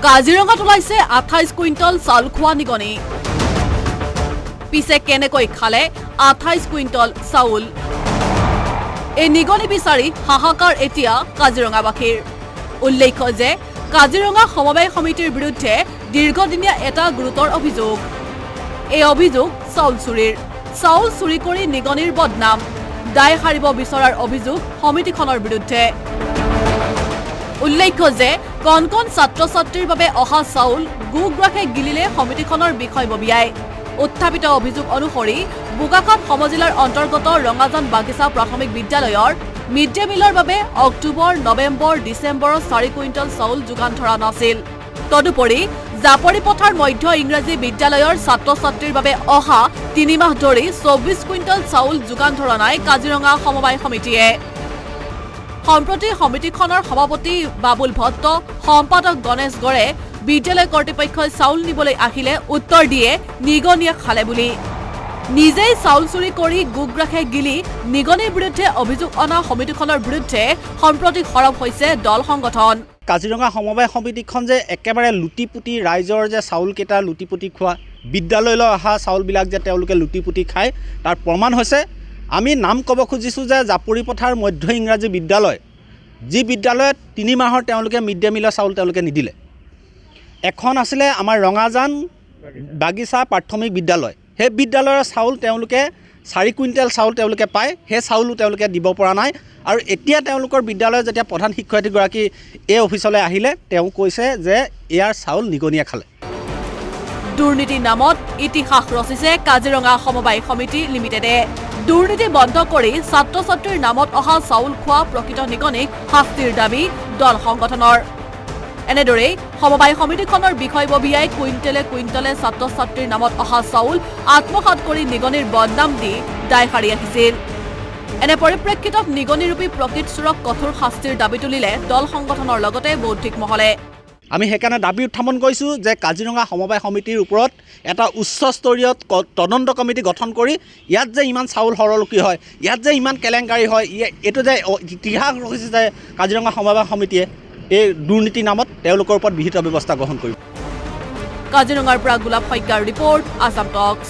কাজিৰঙাত ওলাইছে 28 কুইণ্টল চাউল খোৱা নিগনি পিছে কেনেকৈ খালে 28 কুইণ্টল চাউল এই নিগনি বিচাৰি হাহাকাৰ এতিয়া কাজিৰঙাবাসীৰ উল্লেখ্য যে কাজিৰঙা সমবায় সমিতিৰ বিৰুদ্ধে দীৰ্ঘদিনীয়া এটা গুৰুতৰ অভিযোগ এই অভিযোগ চাউল চুৰি কৰি নিগনিৰ বদনাম দায় সাৰিব বিচৰাৰ অভিযোগ সমিতিখনৰ বিৰুদ্ধে উল্লেখ্য যে কণ কণ ছাত্ৰ ছাত্ৰীৰ বাবে অহা চাউল গুগ্ৰাখে গিলিলে সমিতিখনৰ বিষয়ববীয়াই উত্থাপিত অভিযোগ অনুসৰি বোকাখাত সমজিলাৰ অন্তৰ্গত ৰঙাজান বাগিচা প্ৰাথমিক বিদ্যালয়ৰ মিড ডে মিলৰ বাবে অক্টোবৰ নৱেম্বৰ ডিচেম্বৰত 4 কুইণ্টল চাউল যোগান ধৰা নাছিল তদুপৰি জাপৰি পথাৰ মধ্য ইংৰাজী বিদ্যালয়ৰ ছাত্ৰ ছাত্ৰীৰ বাবে অহা 3 মাহ ধৰি 24 কুইণ্টল চাউল যোগান ধৰা নাই কাজিৰঙা সমবায় সমিতিয়ে সম্প্ৰতি সমিতিখনৰ সভাপতি বাবুল ভট্ট সম্পাদক গণেশ গড়ে বিদ্যালয় কৰ্তৃপক্ষই চাউল নিবলৈ আহিলে উত্তৰ দিয়ে নিগনিয়ে খালে বুলি নিজেই চাউল চুৰি কৰি গুগ্ৰাখে গিলি নিগনিৰ বিৰুদ্ধে অভিযোগ অনা সমিতিখনৰ বিৰুদ্ধে সম্প্ৰতি সৰব হৈছে দল সংগঠন কাজিৰঙা সমবায় সমিতিখন যে একেবাৰে লুটিপুটি ৰাইজৰ যে চাউলকেইটা লুটিপুটি খোৱা বিদ্যালয়লৈ অহা চাউলবিলাক যে তেওঁলোকে লুটিপুটি খায় তাৰ প্ৰমাণ হৈছে আমি নাম ক'ব খুজিছোঁ যে জাপৰি পথাৰ মধ্য ইংৰাজী বিদ্যালয় যি বিদ্যালয়ত 3 মাহৰ তেওঁলোকে মিড ডে মিলৰ চাউল তেওঁলোকে নিদিলে এখন আছিলে আমাৰ ৰঙাজান বাগিচা প্ৰাথমিক বিদ্যালয় সেই বিদ্যালয়ৰ চাউল তেওঁলোকে 4 কুইণ্টেল চাউল তেওঁলোকে পায় সেই চাউলো তেওঁলোকে দিব পৰা নাই আৰু এতিয়া তেওঁলোকৰ বিদ্যালয়ৰ যেতিয়া প্ৰধান শিক্ষয়িত্ৰীগৰাকী এই অফিচলৈ আহিলে তেওঁ কৈছে যে ইয়াৰ চাউল নিগনিয়ে খালে দুৰ্নীতিৰ নামত ইতিহাস ৰচিছে কাজিৰঙা সমবায় সমিতি লিমিটেডে দুৰ্নীতি বন্ধ কৰি ছাত্ৰ ছাত্ৰীৰ নামত অহা চাউল খোৱা প্ৰকৃত নিগনিক শাস্তিৰ দাবী দল সংগঠনৰ এনেদৰে সমবায় সমিতিখনৰ বিষয়ববীয়াই কুইণ্টলে ছাত্ৰ ছাত্ৰীৰ নামত অহা চাউল আত্মসাৎ কৰি নিগনিৰ বদনাম দি দায় সাৰি আহিছিল এনে পৰিপ্ৰেক্ষিতত নিগনিৰূপী প্ৰকৃত চোৰক কঠোৰ শাস্তিৰ দাবী তুলিলে দল সংগঠনৰ লগতে বৌদ্ধিক মহলে আমি সেইকাৰণে দাবী উত্থাপন কৰিছোঁ যে কাজিৰঙা সমবায় সমিতিৰ ওপৰত এটা উচ্চস্তৰীয় তদন্ত কমিটি গঠন কৰি ইয়াত যে ইমান চাউল সৰলকি হয় ইয়াত যে ইমান কেলেংকাৰী হয় এইটো যে ইতিহাস ৰচিছে যে কাজিৰঙা সমবায় সমিতিয়ে এই দুৰ্নীতিৰ নামত তেওঁলোকৰ ওপৰত বিহিত ব্যৱস্থা গ্ৰহণ কৰিব কাজিৰঙাৰ পৰা গোলাপ শইকীয়াৰ ৰিপৰ্ট আসাম টক্স।